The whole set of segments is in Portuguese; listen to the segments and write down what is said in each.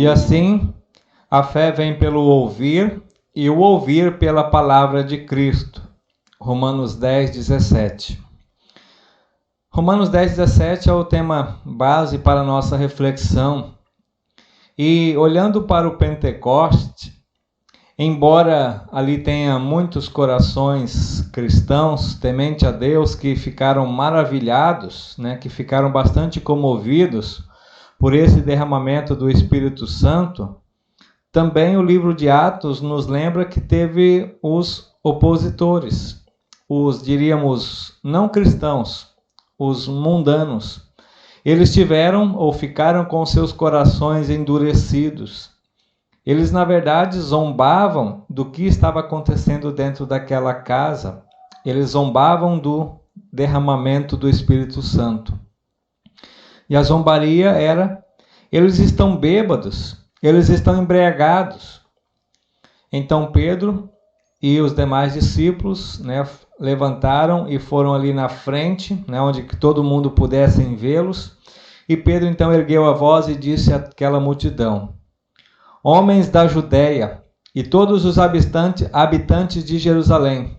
E assim, a fé vem pelo ouvir, e o ouvir pela palavra de Cristo. Romanos 10, 17. Romanos 10, 17 é o tema base para a nossa reflexão. E olhando para o Pentecoste, embora ali tenha muitos corações cristãos, temente a Deus, que ficaram maravilhados, que ficaram bastante comovidos por esse derramamento do Espírito Santo, também o livro de Atos nos lembra que teve os opositores, os, diríamos, não cristãos, os mundanos. Eles tiveram ou ficaram com seus corações endurecidos. Eles, na verdade, zombavam do que estava acontecendo dentro daquela casa. Eles zombavam do derramamento do Espírito Santo. E a zombaria era: eles estão bêbados, eles estão embriagados. Então Pedro e os demais discípulos levantaram e foram ali na frente, onde que todo mundo pudesse vê-los. E Pedro então ergueu a voz e disse àquela multidão: Homens da Judéia e todos os habitantes de Jerusalém,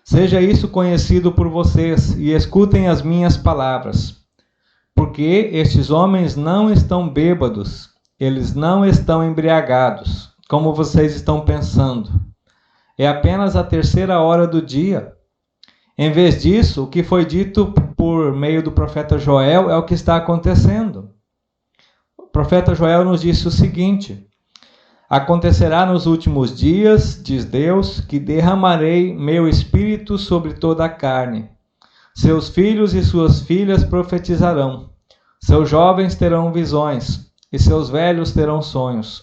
seja isso conhecido por vocês e escutem as minhas palavras. Porque estes homens não estão bêbados, eles não estão embriagados, como vocês estão pensando. É apenas a 3ª hora do dia. Em vez disso, o que foi dito por meio do profeta Joel é o que está acontecendo. O profeta Joel nos disse o seguinte: acontecerá nos últimos dias, diz Deus, que derramarei meu espírito sobre toda a carne. Seus filhos e suas filhas profetizarão. Seus jovens terão visões, e seus velhos terão sonhos.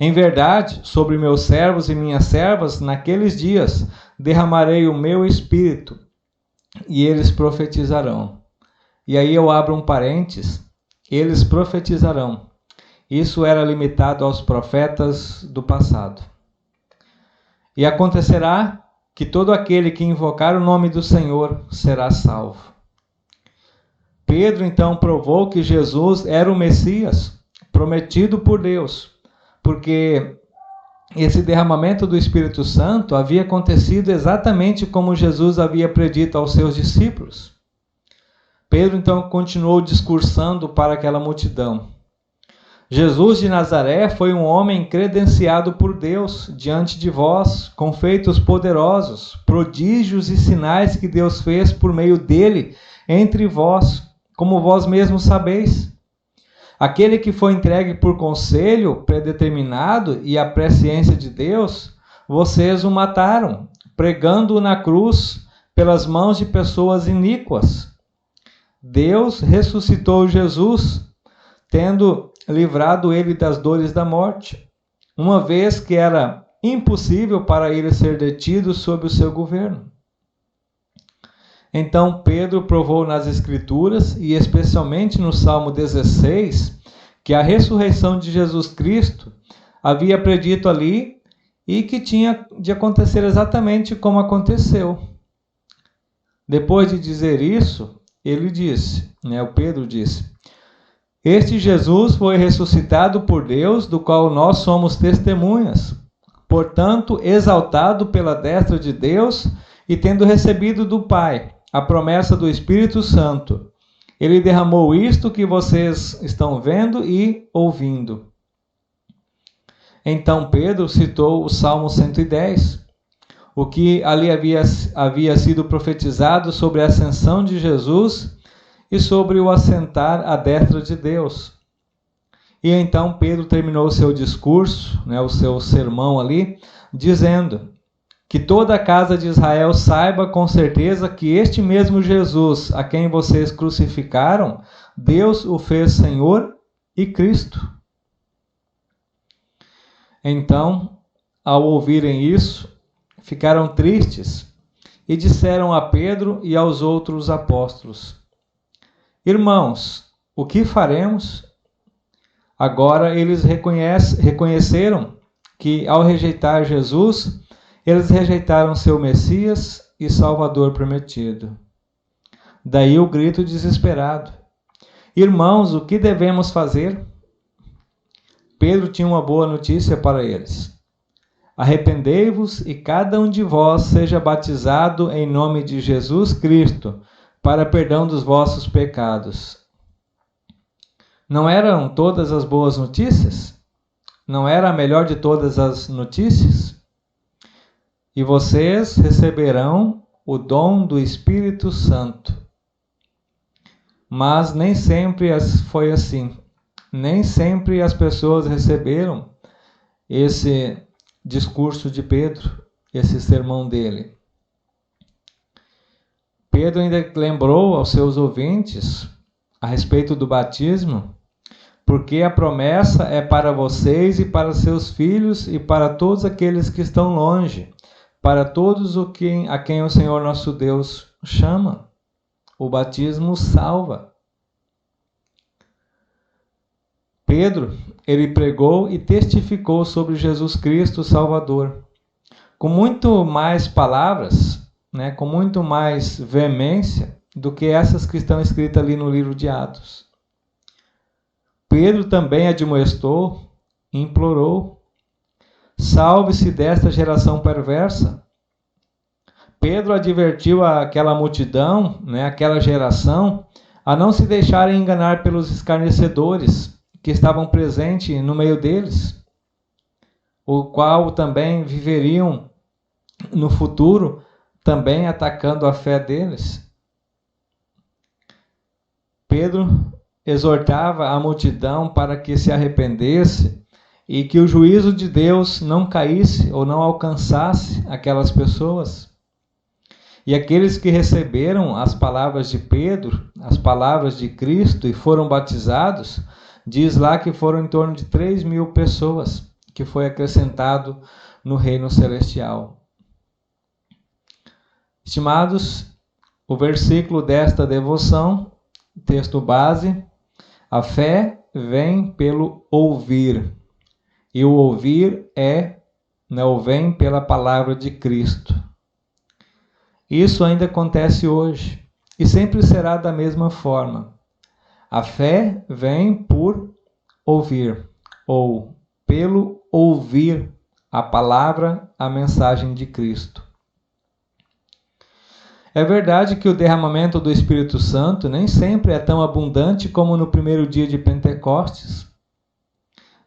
Em verdade, sobre meus servos e minhas servas, naqueles dias, derramarei o meu espírito, e eles profetizarão. E aí eu abro um parênteses: eles profetizarão. Isso era limitado aos profetas do passado. E acontecerá que todo aquele que invocar o nome do Senhor será salvo. Pedro então provou que Jesus era o Messias, prometido por Deus, porque esse derramamento do Espírito Santo havia acontecido exatamente como Jesus havia predito aos seus discípulos. Pedro então continuou discursando para aquela multidão: Jesus de Nazaré foi um homem credenciado por Deus diante de vós, com feitos poderosos, prodígios e sinais que Deus fez por meio dele entre vós, como vós mesmos sabeis. Aquele que foi entregue por conselho predeterminado e a presciência de Deus, vocês o mataram, pregando-o na cruz pelas mãos de pessoas iníquas. Deus ressuscitou Jesus, tendo livrado ele das dores da morte, uma vez que era impossível para ele ser detido sob o seu governo. Então Pedro provou nas Escrituras, e especialmente no Salmo 16, que a ressurreição de Jesus Cristo havia predito ali e que tinha de acontecer exatamente como aconteceu. Depois de dizer isso, ele disse, o Pedro disse: Este Jesus foi ressuscitado por Deus, do qual nós somos testemunhas. Portanto, exaltado pela destra de Deus e tendo recebido do Pai a promessa do Espírito Santo, ele derramou isto que vocês estão vendo e ouvindo. Então Pedro citou o Salmo 110, o que ali havia sido profetizado sobre a ascensão de Jesus e sobre o assentar à destra de Deus. E então Pedro terminou o seu discurso, o seu sermão ali, dizendo que toda a casa de Israel saiba com certeza que este mesmo Jesus, a quem vocês crucificaram, Deus o fez Senhor e Cristo. Então, ao ouvirem isso, ficaram tristes e disseram a Pedro e aos outros apóstolos: Irmãos, o que faremos? Agora eles reconheceram que, ao rejeitar Jesus, eles rejeitaram seu Messias e Salvador prometido. Daí o grito desesperado: Irmãos, o que devemos fazer? Pedro tinha uma boa notícia para eles. Arrependei-vos e cada um de vós seja batizado em nome de Jesus Cristo, para perdão dos vossos pecados. Não eram todas as boas notícias? Não era a melhor de todas as notícias? E vocês receberão o dom do Espírito Santo. Mas nem sempre foi assim. Nem sempre as pessoas receberam esse discurso de Pedro, esse sermão dele. Pedro ainda lembrou aos seus ouvintes a respeito do batismo, porque a promessa é para vocês e para seus filhos e para todos aqueles que estão longe, para todos a quem o Senhor nosso Deus chama. O batismo salva. Pedro, ele pregou e testificou sobre Jesus Cristo, o Salvador, com muito mais palavras, com muito mais veemência do que essas que estão escritas ali no livro de Atos. Pedro também admoestou e implorou: salve-se desta geração perversa. Pedro advertiu aquela multidão, aquela geração, a não se deixarem enganar pelos escarnecedores que estavam presentes no meio deles, o qual também viveriam no futuro, também atacando a fé deles. Pedro exortava a multidão para que se arrependesse e que o juízo de Deus não caísse ou não alcançasse aquelas pessoas. E aqueles que receberam as palavras de Pedro, as palavras de Cristo e foram batizados, diz lá que foram em torno de 3.000 pessoas que foi acrescentado no reino celestial. Estimados, o versículo desta devoção, texto base: a fé vem pelo ouvir, e o ouvir vem pela palavra de Cristo. Isso ainda acontece hoje e sempre será da mesma forma. A fé vem por ouvir, ou pelo ouvir a palavra, a mensagem de Cristo. É verdade que o derramamento do Espírito Santo nem sempre é tão abundante como no primeiro dia de Pentecostes.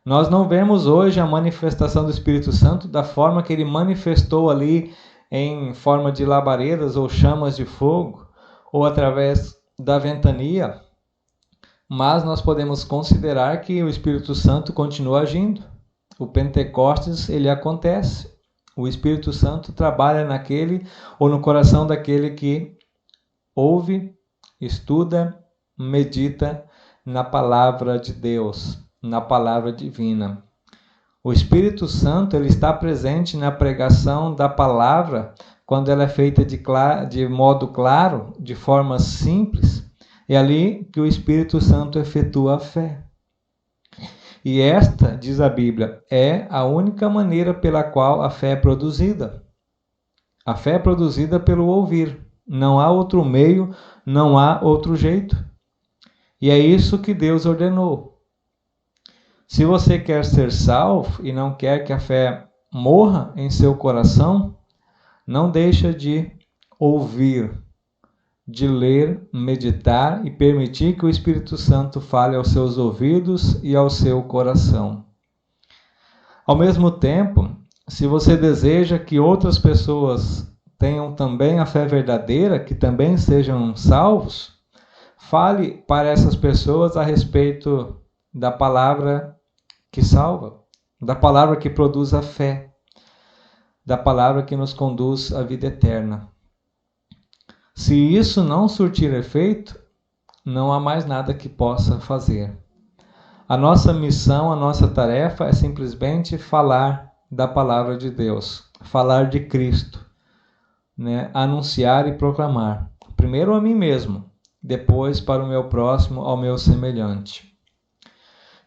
Nós não vemos hoje a manifestação do Espírito Santo da forma que ele manifestou ali em forma de labaredas ou chamas de fogo, ou através da ventania, mas nós podemos considerar que o Espírito Santo continua agindo. O Pentecostes, ele acontece. O Espírito Santo trabalha naquele ou no coração daquele que ouve, estuda, medita na palavra de Deus, na palavra divina. O Espírito Santo, ele está presente na pregação da palavra quando ela é feita de modo claro, de forma simples. É ali que o Espírito Santo efetua a fé. E esta, diz a Bíblia, é a única maneira pela qual a fé é produzida. A fé é produzida pelo ouvir. Não há outro meio, não há outro jeito. E é isso que Deus ordenou. Se você quer ser salvo e não quer que a fé morra em seu coração, não deixa de ouvir, de ler, meditar e permitir que o Espírito Santo fale aos seus ouvidos e ao seu coração. Ao mesmo tempo, se você deseja que outras pessoas tenham também a fé verdadeira, que também sejam salvos, fale para essas pessoas a respeito da palavra que salva, da palavra que produz a fé, da palavra que nos conduz à vida eterna. Se isso não surtir efeito, não há mais nada que possa fazer. A nossa missão, a nossa tarefa é simplesmente falar da palavra de Deus, falar de Cristo, anunciar e proclamar. Primeiro a mim mesmo, depois para o meu próximo, ao meu semelhante.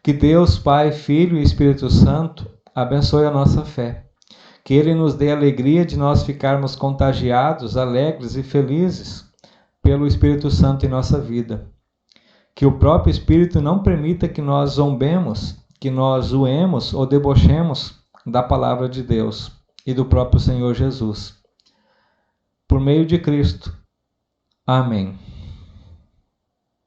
Que Deus, Pai, Filho e Espírito Santo abençoe a nossa fé. Que Ele nos dê a alegria de nós ficarmos contagiados, alegres e felizes pelo Espírito Santo em nossa vida. Que o próprio Espírito não permita que nós zombemos, que nós zoemos ou debochemos da palavra de Deus e do próprio Senhor Jesus. Por meio de Cristo. Amém.